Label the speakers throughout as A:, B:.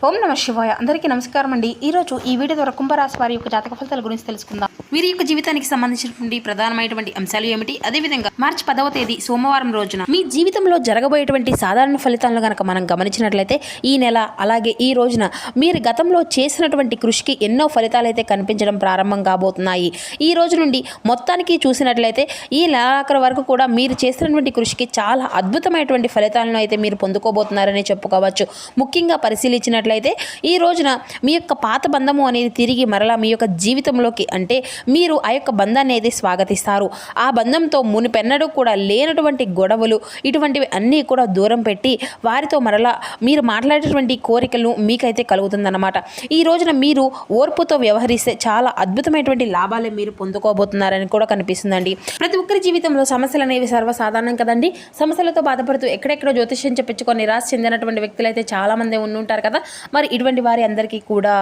A: ఓం నమ శివాయ. అందరికీ నమస్కారం అండి. ఈరోజు ఈ వీడియో ద్వారా కుంభరాశి వారి యొక్క జాతక ఫలితాల గురించి తెలుసుకుందాం. వీరి యొక్క జీవితానికి సంబంధించినటువంటి ప్రధానమైనటువంటి అంశాలు ఏమిటి, అదేవిధంగా మార్చి 10వ తేదీ సోమవారం రోజున మీ జీవితంలో జరగబోయేటువంటి సాధారణ ఫలితాలను కనుక మనం గమనించినట్లయితే ఈ నెల అలాగే ఈ రోజున మీరు గతంలో చేసినటువంటి కృషికి ఎన్నో ఫలితాలు అయితే కనిపించడం ప్రారంభం కాబోతున్నాయి. ఈ రోజు నుండి మొత్తానికి చూసినట్లయితే ఈ నెలాఖరు వరకు కూడా మీరు చేసినటువంటి కృషికి చాలా అద్భుతమైనటువంటి ఫలితాలను అయితే మీరు పొందుకోబోతున్నారని చెప్పుకోవచ్చు. ముఖ్యంగా పరిశీలించినట్లయితే ఈ రోజున మీ యొక్క పాత బంధము అనేది తిరిగి మరలా మీ యొక్క జీవితంలోకి, అంటే మీరు ఆ యొక్క బంధాన్ని అయితే స్వాగతిస్తారు. ఆ బంధంతో మునిపెన్నడూ కూడా లేనటువంటి గొడవలు ఇటువంటివి అన్నీ కూడా దూరం పెట్టి వారితో మరలా మీరు మాట్లాడేటువంటి కోరికలు మీకైతే కలుగుతుందన్నమాట. ఈ రోజున మీరు ఓర్పుతో వ్యవహరిస్తే చాలా అద్భుతమైనటువంటి లాభాలే మీరు పొందుకోబోతున్నారని కూడా కనిపిస్తుందండి. ప్రతి ఒక్కరి జీవితంలో సమస్యలు అనేవి సర్వసాధారణం కదండి. సమస్యలతో బాధపడుతూ ఎక్కడెక్కడో జ్యోతిష్యం చెప్పించుకొని నిరాశ చెందినటువంటి వ్యక్తులు అయితే చాలామంది ఉండుంటారు కదా. మరి ఇటువంటి వారి అందరికీ కూడా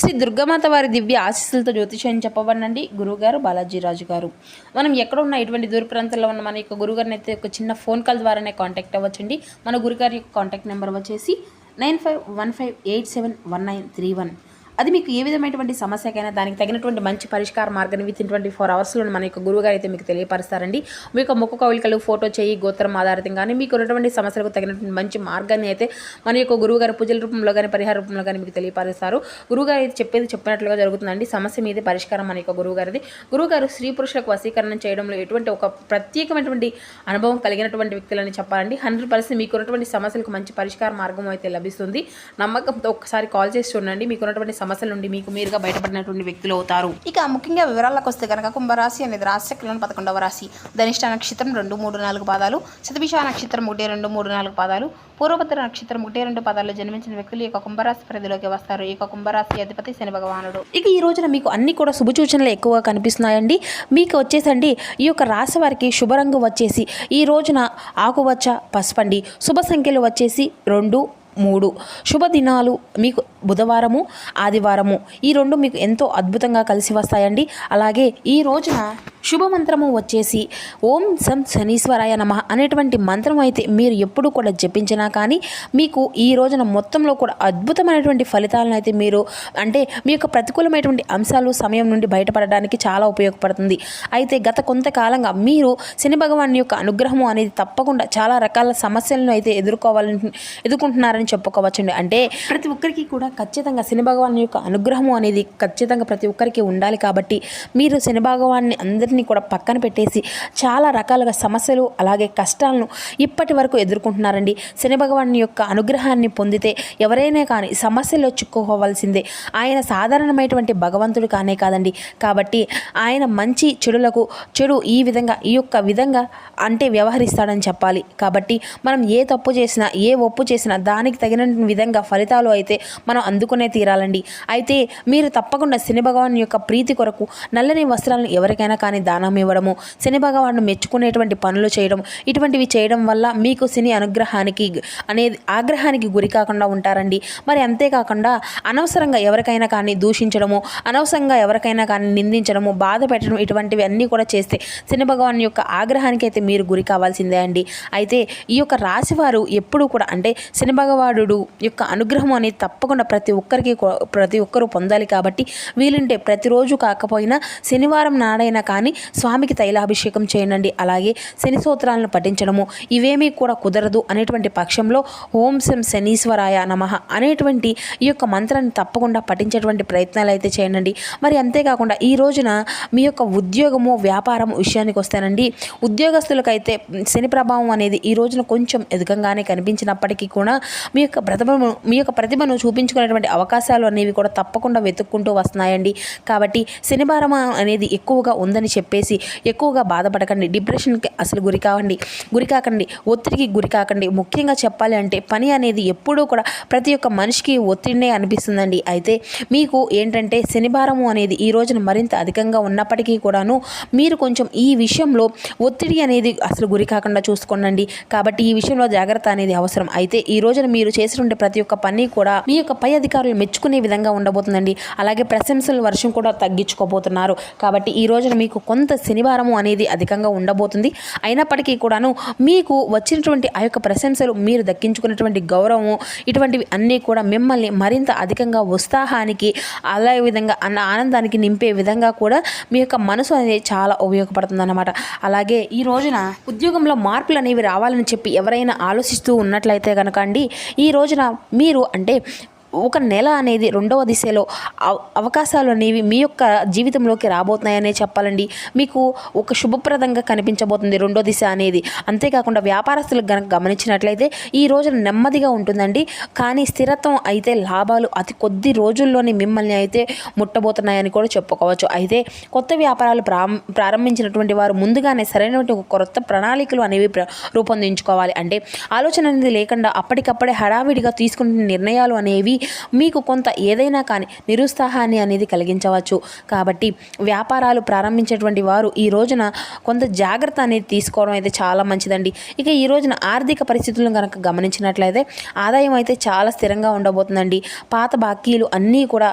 A: శ్రీ దుర్గామాత వారి దివ్య ఆశీస్సులతో జ్యోతిష్యం చెప్పబడినండి గురువుగారు బాలాజీరాజు గారు. మనం ఎక్కడ ఉన్న ఇటువంటి దూర ప్రాంతాల్లో ఉన్న మన యొక్క గురుగారిని అయితే ఒక చిన్న ఫోన్ కాల్ ద్వారానే కాంటాక్ట్ అవ్వచ్చండి. మన గురుగారి యొక్క కాంటాక్ట్ నెంబర్ వచ్చేసి 9515871931. అది మీకు ఏ విధమైనటువంటి సమస్యకైనా దానికి తగినటువంటి మంచి పరిష్కార మార్గాన్ని విత్ ఇన్ 24 అవర్స్లో మన యొక్క గురువుగారు అయితే మీకు తెలియపరుస్తారండి. మీ యొక్క ముఖ కవలికలు, ఫోటో, చేయి, గోత్రం ఆధారితం కానీ మీకు ఉన్నటువంటి సమస్యలకు తగినటువంటి మంచి మార్గాన్ని అయితే మన యొక్క గురువుగారు పూజల రూపంలో కానీ పరిహార రూపంలో కానీ మీకు తెలియపరుస్తారు. గురువుగారు అయితే చెప్పినట్లుగా జరుగుతుందండి. సమస్య మీద పరిష్కారం మన యొక్క గురువుగారిది. గురువుగారు స్త్రీ పురుషులకు వశీకరణ చేయడంలో ఎటువంటి ఒక ప్రత్యేకమైనటువంటి అనుభవం కలిగినటువంటి వ్యక్తులని చెప్పాలండి. 100% మీకు ఉన్నటువంటి సమస్యలకు మంచి పరిష్కార మార్గం అయితే లభిస్తుంది. నమ్మకంతో ఒక్కసారి కాల్ చేసి చూడండి. మీకు ఉన్నటువంటి సమస్యల నుండి మీకు మీరుగా బయటపడినటువంటి వ్యక్తులు అవుతారు. ఇక ముఖ్యంగా వివరాలకు వస్తే కనుక కుంభరాశి అనేది రాశిచక్రంలోని 11వ రాశి. ధనిష్ట నక్షత్రం 2, 3, 4 పాదాలు, శతభిష నక్షత్రం 1, 2, 3, 4 పాదాలు, పూర్వభద్ర నక్షత్రం 1, 2 పాదాల్లో జన్మించిన వ్యక్తులు ఈ యొక్క కుంభరాశి పరిధిలోకి వస్తారు. ఈ యొక్క కుంభరాశి అధిపతి శని భగవానుడు. ఇక ఈ రోజున మీకు అన్ని కూడా శుభ సూచనలు ఎక్కువగా కనిపిస్తున్నాయండి. మీకు వచ్చేసండి ఈ యొక్క రాశి వారికి శుభరంగు వచ్చేసి ఈ రోజున ఆకువచ్చ పసుపండి. శుభ సంఖ్యలు వచ్చేసి 2, 3. శుభ దినాలు మీకు బుధవారము, ఆదివారము. ఈ రెండు మీకు ఎంతో అద్భుతంగా కలిసి వస్తాయండి. అలాగే ఈ రోజున శుభమంత్రము వచ్చేసి ఓం సం శనీశ్వరాయ నమః అనేటువంటి మంత్రం అయితే మీరు ఎప్పుడు కూడా జపించినా కానీ మీకు ఈ రోజున మొత్తంలో కూడా అద్భుతమైనటువంటి ఫలితాలను అయితే మీరు, అంటే మీ యొక్క ప్రతికూలమైనటువంటి అంశాలు సమయం నుండి బయటపడడానికి చాలా ఉపయోగపడుతుంది. అయితే గత కొంతకాలంగా మీరు శని భగవాన్ యొక్క అనుగ్రహము అనేది తప్పకుండా చాలా రకాల సమస్యలను అయితే ఎదుర్కొంటున్నారని చెప్పుకోవచ్చండి. అంటే ప్రతి ఒక్కరికి కూడా ఖచ్చితంగా శని భగవాన్ యొక్క అనుగ్రహము అనేది ఖచ్చితంగా ప్రతి ఒక్కరికి ఉండాలి. కాబట్టి మీరు శని భగవాన్ని అందరినీ కూడా పక్కన పెట్టేసి చాలా రకాలుగా సమస్యలు అలాగే కష్టాలను ఇప్పటి వరకు ఎదుర్కొంటున్నారండి. శని భగవాన్ యొక్క అనుగ్రహాన్ని పొందితే ఎవరైనా కానీ సమస్యల్లో చిక్కుకోవాల్సిందే. ఆయన సాధారణమైనటువంటి భగవంతుడు కానే కాదండి. కాబట్టి ఆయన మంచి చెడులకు చెడు ఈ యొక్క విధంగా అంటే వ్యవహరిస్తాడని చెప్పాలి. కాబట్టి మనం ఏ తప్పు చేసినా ఏ ఒప్పు చేసినా దానికి తగిన విధంగా ఫలితాలు అయితే మనం అందుకునే తీరాలండి. అయితే మీరు తప్పకుండా శని భగవాన్ యొక్క ప్రీతి కొరకు నల్లని వస్త్రాలను ఎవరికైనా కానీ దానం ఇవ్వడము, శని భగవాను మెచ్చుకునేటువంటి పనులు చేయడం, ఇటువంటివి చేయడం వల్ల మీకు శని అనుగ్రహానికి అనేది ఆగ్రహానికి గురి కాకుండా ఉంటారండి. మరి అంతేకాకుండా అనవసరంగా ఎవరికైనా కానీ దూషించడము, అనవసరంగా ఎవరికైనా కానీ నిందించడము, బాధ పెట్టడం ఇటువంటివి అన్నీ కూడా చేస్తే శని భగవాన్ యొక్క ఆగ్రహానికి అయితే మీరు గురి కావాల్సిందే అండి. అయితే ఈ యొక్క రాశివారు ఎప్పుడూ కూడా, అంటే శని భగవానుడు యొక్క అనుగ్రహం అనేది తప్పకుండా ప్రతి ఒక్కరూ పొందాలి. కాబట్టి వీలుంటే ప్రతిరోజు కాకపోయినా శనివారం నాడైనా కానీ స్వామికి తైలాభిషేకం చేయండి. అలాగే శని స్తోత్రాలను పఠించడము ఇవేమీ కూడా కుదరదు అనేటువంటి పక్షంలో ఓం సం శనీశ్వరాయ నమః అనేటువంటి ఈ యొక్క మంత్రాన్ని తప్పకుండా పఠించేటువంటి ప్రయత్నాలు అయితే చేయండి. మరి అంతేకాకుండా ఈ రోజున మీ యొక్క ఉద్యోగము వ్యాపారం విషయానికి వస్తానండి. ఉద్యోగస్తులకైతే శని ప్రభావం అనేది ఈ రోజున కొంచెం అధికంగానే కనిపించినప్పటికీ కూడా మీ యొక్క ప్రతిభను చూపించుకునేటువంటి అవకాశాలు అనేవి కూడా తప్పకుండా వెతుక్కుంటూ వస్తున్నాయండి. కాబట్టి శని భారం అనేది ఎక్కువగా ఉందని చెప్పేసి ఎక్కువగా బాధపడకండి. డిప్రెషన్కి అసలు గురి కాకండి. ఒత్తిడికి గురి కాకండి. ముఖ్యంగా చెప్పాలి అంటే పని అనేది ఎప్పుడూ కూడా ప్రతి ఒక్క మనిషికి ఒత్తిడినే అనిపిస్తుందండి. అయితే మీకు ఏంటంటే శని భారము అనేది ఈ రోజున మరింత అధికంగా ఉన్నప్పటికీ కూడాను మీరు కొంచెం ఈ విషయంలో ఒత్తిడి అనేది అసలు గురి కాకుండా చూసుకోండి. కాబట్టి ఈ విషయంలో జాగ్రత్త అనేది అవసరం. అయితే ఈ రోజున మీరు చేసినటువంటి ప్రతి ఒక్క పని కూడా మీ యొక్క పై అధికారులు మెచ్చుకునే విధంగా ఉండబోతుందండి. అలాగే ప్రశంసల వర్షం కూడా తగ్గించుకోబోతున్నారు. కాబట్టి ఈ రోజున మీకు కొంత శనివారము అనేది అధికంగా ఉండబోతుంది. అయినప్పటికీ కూడాను మీకు వచ్చినటువంటి ఆ యొక్క ప్రశంసలు, మీరు దక్కించుకున్నటువంటి గౌరవము, ఇటువంటివి అన్నీ కూడా మిమ్మల్ని మరింత అధికంగా ఉత్సాహానికి, అలా విధంగా ఆనందానికి నింపే విధంగా కూడా మీ యొక్క మనసు అనేది చాలా ఉపయోగపడుతుంది అన్నమాట. అలాగే ఈ రోజున ఉద్యోగంలో మార్పులు అనేవి రావాలని చెప్పి ఎవరైనా ఆలోచిస్తూ ఉన్నట్లయితే కనుక అండి, ఈ రోజున మీరు అంటే ఒక నెల అనేది రెండవ దిశలో అవకాశాలు అనేవి మీ యొక్క జీవితంలోకి రాబోతున్నాయనే చెప్పాలండి. మీకు ఒక శుభప్రదంగా కనిపించబోతుంది రెండో దిశ అనేది. అంతేకాకుండా వ్యాపారస్తులకు కనుక గమనించినట్లయితే ఈ రోజున నెమ్మదిగా ఉంటుందండి. కానీ స్థిరత్వం అయితే లాభాలు అతి కొద్ది రోజుల్లోనే మిమ్మల్ని అయితే ముట్టబోతున్నాయని కూడా చెప్పుకోవచ్చు. అయితే కొత్త వ్యాపారాలు ప్రారంభించినటువంటి వారు ముందుగానే సరైనటువంటి ఒక కొత్త ప్రణాళికలు అనేవి రూపొందించుకోవాలి. అంటే ఆలోచన అనేది లేకుండా అప్పటికప్పుడే హడావిడిగా తీసుకునే నిర్ణయాలు అనేవి మీకు కొంత ఏదైనా కానీ నిరుత్సాహాన్ని అనేది కలిగించవచ్చు. కాబట్టి వ్యాపారాలు ప్రారంభించేటువంటి వారు ఈ రోజున కొంత జాగ్రత్త అనేది తీసుకోవడం అయితే చాలా మంచిదండి. ఇక ఈ రోజున ఆర్థిక పరిస్థితులను కనుక గమనించినట్లయితే ఆదాయం అయితే చాలా స్థిరంగా ఉండబోతుందండి. పాత బాకీలు అన్నీ కూడా,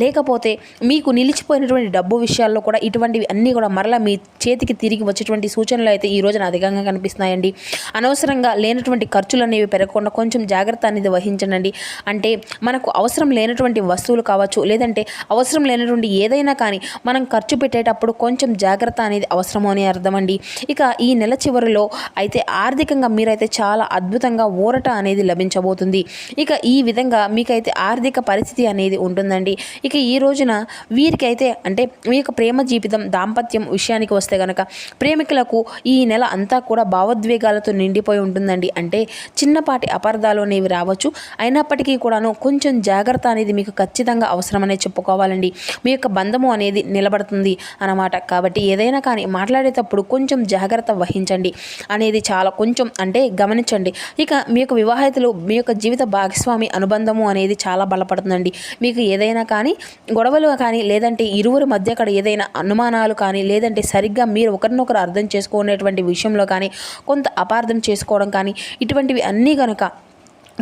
A: లేకపోతే మీకు నిలిచిపోయినటువంటి డబ్బు విషయాల్లో కూడా ఇటువంటివి అన్నీ కూడా మరలా మీ చేతికి తిరిగి వచ్చేటువంటి సూచనలు అయితే ఈ రోజున అధికంగా కనిపిస్తున్నాయండి. అనవసరంగా లేనటువంటి ఖర్చులు అనేవి పెరగకుండా కొంచెం జాగ్రత్త అనేది వహించండి. అంటే మనకు అవసరం లేనటువంటి వస్తువులు కావచ్చు, లేదంటే అవసరం లేనటువంటి ఏదైనా కానీ మనం ఖర్చు పెట్టేటప్పుడు కొంచెం జాగ్రత్త అనేది అవసరము అని అర్థమండి. ఇక ఈ నెల చివరిలో అయితే ఆర్థికంగా మీరైతే చాలా అద్భుతంగా ఊరట అనేది లభించబోతుంది. ఇక ఈ విధంగా మీకైతే ఆర్థిక పరిస్థితి అనేది ఉంటుందండి. ఇక ఈ రోజున వీరికైతే అంటే మీ యొక్క ప్రేమ జీవితం, దాంపత్యం విషయానికి వస్తే కనుక ప్రేమికులకు ఈ నెల అంతా కూడా భావోద్వేగాలతో నిండిపోయి ఉంటుందండి. అంటే చిన్నపాటి అపార్థాలు అనేవి రావచ్చు. అయినప్పటికీ కూడాను కొంచెం జాగ్రత్త అనేది మీకు ఖచ్చితంగా అవసరమనే చెప్పుకోవాలండి. మీ యొక్క బంధము అనేది నిలబడుతుంది అన్నమాట. కాబట్టి ఏదైనా కానీ మాట్లాడేటప్పుడు కొంచెం జాగ్రత్త వహించండి అనేది చాలా కొంచెం అంటే గమనించండి. ఇక మీ యొక్క వివాహితులు, మీ యొక్క జీవిత భాగస్వామి అనుబంధము అనేది చాలా బలపడుతుందండి. మీకు ఏదైనా కానీ గొడవలు కానీ, లేదంటే ఇరువురి మధ్య అక్కడ ఏదైనా అనుమానాలు కానీ, లేదంటే సరిగ్గా మీరు ఒకరినొకరు అర్థం చేసుకునేటువంటి విషయంలో కానీ కొంత అపార్థం చేసుకోవడం కానీ, ఇటువంటివి అన్నీ కనుక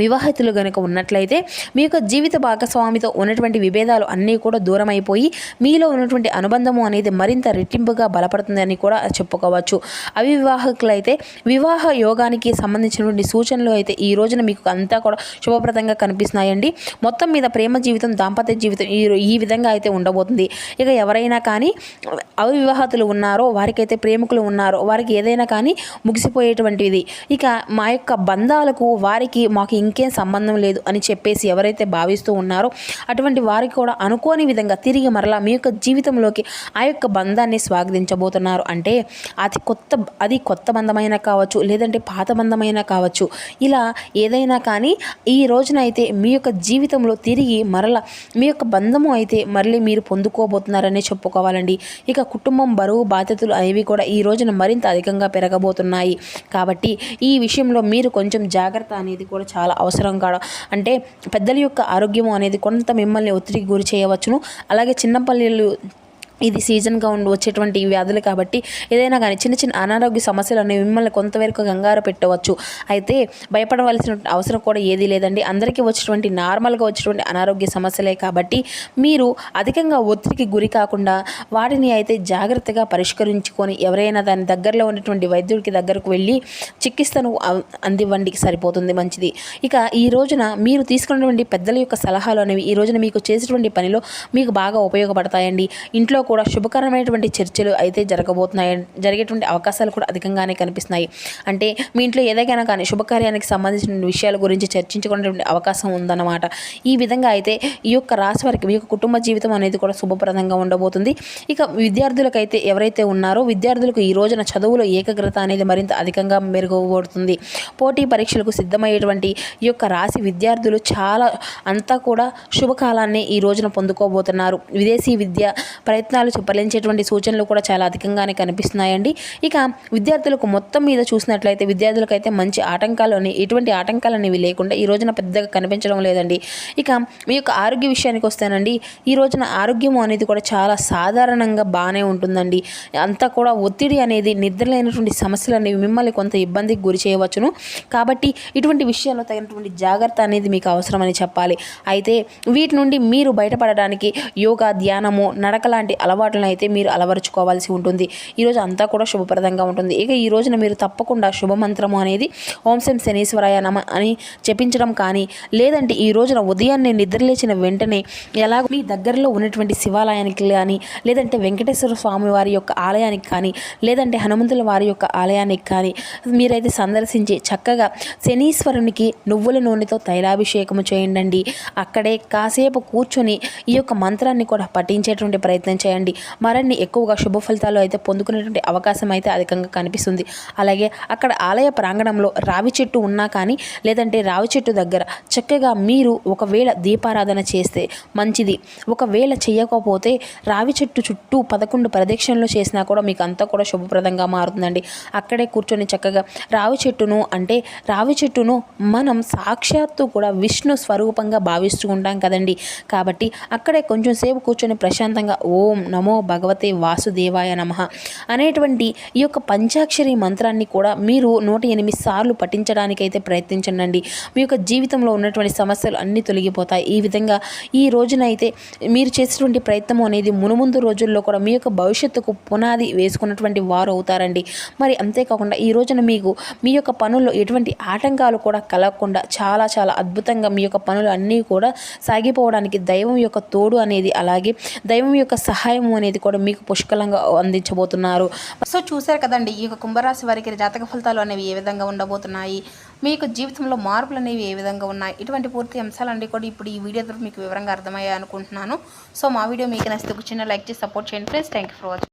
A: వివాహితులు కనుక ఉన్నట్లయితే మీ యొక్క జీవిత భాగస్వామితో ఉన్నటువంటి విభేదాలు అన్నీ కూడా దూరం అయిపోయి మీలో ఉన్నటువంటి అనుబంధము అనేది మరింత రెట్టింపుగా బలపడుతుందని కూడా చెప్పుకోవచ్చు. అవివాహకులైతే వివాహ యోగానికి సంబంధించినటువంటి సూచనలు అయితే ఈ రోజున మీకు అంతా కూడా శుభప్రదంగా కనిపిస్తున్నాయండి. మొత్తం మీద ప్రేమ జీవితం, దాంపత్య జీవితం ఈ విధంగా అయితే ఉండబోతుంది. ఇక ఎవరైనా కానీ అవివాహితులు ఉన్నారో, వారికైతే ప్రేమికులు ఉన్నారో, వారికి ఏదైనా కానీ ముగిసిపోయేటువంటిది. ఇక మా యొక్క బంధాలకు వారికి మాకు ఇంకేం సంబంధం లేదు అని చెప్పేసి ఎవరైతే భావిస్తూ ఉన్నారో అటువంటి వారికి కూడా అనుకోని విధంగా తిరిగి మరలా మీ యొక్క జీవితంలోకి ఆ యొక్క బంధాన్ని స్వాగతించబోతున్నారు. అంటే అది కొత్త బంధమైనా కావచ్చు, లేదంటే పాత బంధమైనా కావచ్చు. ఇలా ఏదైనా కానీ ఈ రోజున అయితే మీ యొక్క జీవితంలో తిరిగి మరలా మీ యొక్క బంధము అయితే మళ్ళీ మీరు పొందుకోబోతున్నారనే చెప్పుకోవాలండి. ఇక కుటుంబం బరువు బాధ్యతలు అనేవి కూడా ఈ రోజున మరింత అధికంగా పెరగబోతున్నాయి. కాబట్టి ఈ విషయంలో మీరు కొంచెం జాగ్రత్త అనేది కూడా చాలా అవసరం కాదు. అంటే పెద్దల యొక్క ఆరోగ్యం అనేది కొంత మిమ్మల్ని ఒత్తిడికి గురి చేయవచ్చును. అలాగే చిన్నపల్లిలు ఇది సీజన్గా వచ్చేటువంటి వ్యాధులు కాబట్టి ఏదైనా కానీ చిన్న చిన్న అనారోగ్య సమస్యలు అనేవి మిమ్మల్ని కొంతవరకు కంగారు పెట్టవచ్చు. అయితే భయపడవలసిన అవసరం కూడా ఏదీ లేదండి. అందరికీ వచ్చేటువంటి నార్మల్గా వచ్చేటువంటి అనారోగ్య సమస్యలే కాబట్టి మీరు అధికంగా ఒత్తిడికి గురి కాకుండా వాటిని అయితే జాగ్రత్తగా పరిష్కరించుకొని ఎవరైనా దాని దగ్గరలో ఉన్నటువంటి వైద్యుడికి దగ్గరకు వెళ్ళి చికిత్సను అందివ్వండి, సరిపోతుంది, మంచిది. ఇక ఈ రోజున మీరు తీసుకున్నటువంటి పెద్దల యొక్క సలహాలు అనేవి ఈ రోజున మీకు చేసేటువంటి పనిలో మీకు బాగా ఉపయోగపడతాయండి. ఇంట్లో కూడా శుభకరమైనటువంటి చర్చలు అయితే జరిగేటువంటి అవకాశాలు కూడా అధికంగానే కనిపిస్తున్నాయి. అంటే మీ ఇంట్లో ఏదైనా కానీ శుభకార్యానికి సంబంధించిన విషయాల గురించి చర్చించుకునేటువంటి అవకాశం ఉందన్నమాట. ఈ విధంగా అయితే ఈ యొక్క రాశి వారికి మీ యొక్క కుటుంబ జీవితం అనేది కూడా శుభప్రదంగా ఉండబోతుంది. ఇక విద్యార్థులకైతే ఎవరైతే ఉన్నారో విద్యార్థులకు ఈ రోజున చదువులో ఏకాగ్రత అనేది మరింత అధికంగా మెరుగుపడుతుంది. పోటీ పరీక్షలకు సిద్ధమయ్యేటువంటి ఈ యొక్క రాశి విద్యార్థులు చాలా అంతా కూడా శుభకాలాన్ని ఈ రోజున పొందుకోబోతున్నారు. విదేశీ విద్య ప్రయత్నాలు ఫలించేటువంటి సూచనలు కూడా చాలా అధికంగానే కనిపిస్తున్నాయండి. ఇక విద్యార్థులకు మొత్తం మీద చూసినట్లయితే విద్యార్థులకైతే మంచి ఎటువంటి ఆటంకాలు అనేవి లేకుండా ఈ రోజున పెద్దగా కనిపించడం లేదండి. ఇక మీ యొక్క ఆరోగ్య విషయానికి వస్తేనండి ఈ రోజున ఆరోగ్యం అనేది కూడా చాలా సాధారణంగా బాగానే ఉంటుందండి. అంతా కూడా ఒత్తిడి అనేది, నిద్రలేనటువంటి సమస్యలు అనేవి మిమ్మల్ని కొంత ఇబ్బందికి గురి చేయవచ్చును. కాబట్టి ఇటువంటి విషయాల్లో తగినటువంటి జాగ్రత్త అనేది మీకు అవసరమని చెప్పాలి. అయితే వీటి నుండి మీరు బయటపడడానికి యోగా, ధ్యానము, నడక లాంటి అలవాట్లను అయితే మీరు అలవరుచుకోవాల్సి ఉంటుంది. ఈరోజు అంతా కూడా శుభప్రదంగా ఉంటుంది. ఇక ఈ రోజున మీరు తప్పకుండా శుభమంత్రము అనేది ఓం శ్రీ శనీశ్వరాయ నమ అని జపించడం కానీ, లేదంటే ఈ రోజున ఉదయాన్నే నిద్రలేచిన వెంటనే ఎలా మీ దగ్గరలో ఉన్నటువంటి శివాలయానికి కానీ, లేదంటే వెంకటేశ్వర స్వామి వారి యొక్క ఆలయానికి కానీ, లేదంటే హనుమంతుల వారి యొక్క ఆలయానికి కానీ మీరైతే సందర్శించి చక్కగా శనీశ్వరునికి నువ్వుల నూనెతో తైలాభిషేకము చేయండి. అక్కడే కాసేపు కూర్చొని ఈ యొక్క మంత్రాన్ని కూడా పఠించేటువంటి ప్రయత్నం చేయండి. మరిన్ని ఎక్కువగా శుభ ఫలితాలు అయితే పొందుకునేటువంటి అవకాశం అయితే అధికంగా కనిపిస్తుంది. అలాగే అక్కడ ఆలయ ప్రాంగణంలో రావి చెట్టు ఉన్నా కానీ, లేదంటే రావి చెట్టు దగ్గర చక్కగా మీరు ఒకవేళ దీపారాధన చేస్తే మంచిది. ఒకవేళ చేయకపోతే రావి చెట్టు చుట్టూ 11 ప్రదక్షిణలు చేసినా కూడా మీకు అంతా కూడా శుభప్రదంగా మారుతుందండి. అక్కడే కూర్చొని చక్కగా రావి చెట్టును మనం సాక్షాత్తు కూడా విష్ణు స్వరూపంగా భావిస్తూ ఉంటాం కదండి. కాబట్టి అక్కడే కొంచెం సేపు కూర్చొని ప్రశాంతంగా ఓం నమో భగవతే వాసుదేవాయ నమః అనేటువంటి ఈ యొక్క పంచాక్షరి మంత్రాన్ని కూడా మీరు 108 సార్లు పఠించడానికైతే ప్రయత్నించండి. మీ యొక్క జీవితంలో ఉన్నటువంటి సమస్యలు అన్నీ తొలగిపోతాయి. ఈ విధంగా ఈ రోజునైతే మీరు చేసేటువంటి ప్రయత్నం అనేది మునుముందు రోజుల్లో కూడా మీ యొక్క భవిష్యత్తుకు పునాది వేసుకున్నటువంటి వారు అవుతారండి. మరి అంతేకాకుండా ఈ రోజున మీకు మీ యొక్క పనుల్లో ఎటువంటి ఆటంకాలు కూడా కలగకుండా చాలా చాలా అద్భుతంగా మీ యొక్క పనులు అన్నీ కూడా సాగిపోవడానికి దైవం యొక్క తోడు అనేది, అలాగే దైవం యొక్క సహాయం అనేది కూడా మీకు పుష్కలంగా అందించబోతున్నారు. సో చూశారు కదండి, ఈ యొక్క కుంభరాశి వారికి జాతక ఫలితాలు అనేవి ఏ విధంగా ఉండబోతున్నాయి, మీ యొక్క జీవితంలో మార్పులు అనేవి ఏ విధంగా ఉన్నాయి, ఇటువంటి పూర్తి అంశాలన్నీ కూడా ఇప్పుడు ఈ వీడియో ద్వారా మీకు వివరంగా అర్థమయ్యాయి అనుకుంటున్నాను. సో మా వీడియో మీకు నచ్చితే ఒక చిన్న లైక్ చేసి సపోర్ట్ చేయండి friends. Thank you for watching.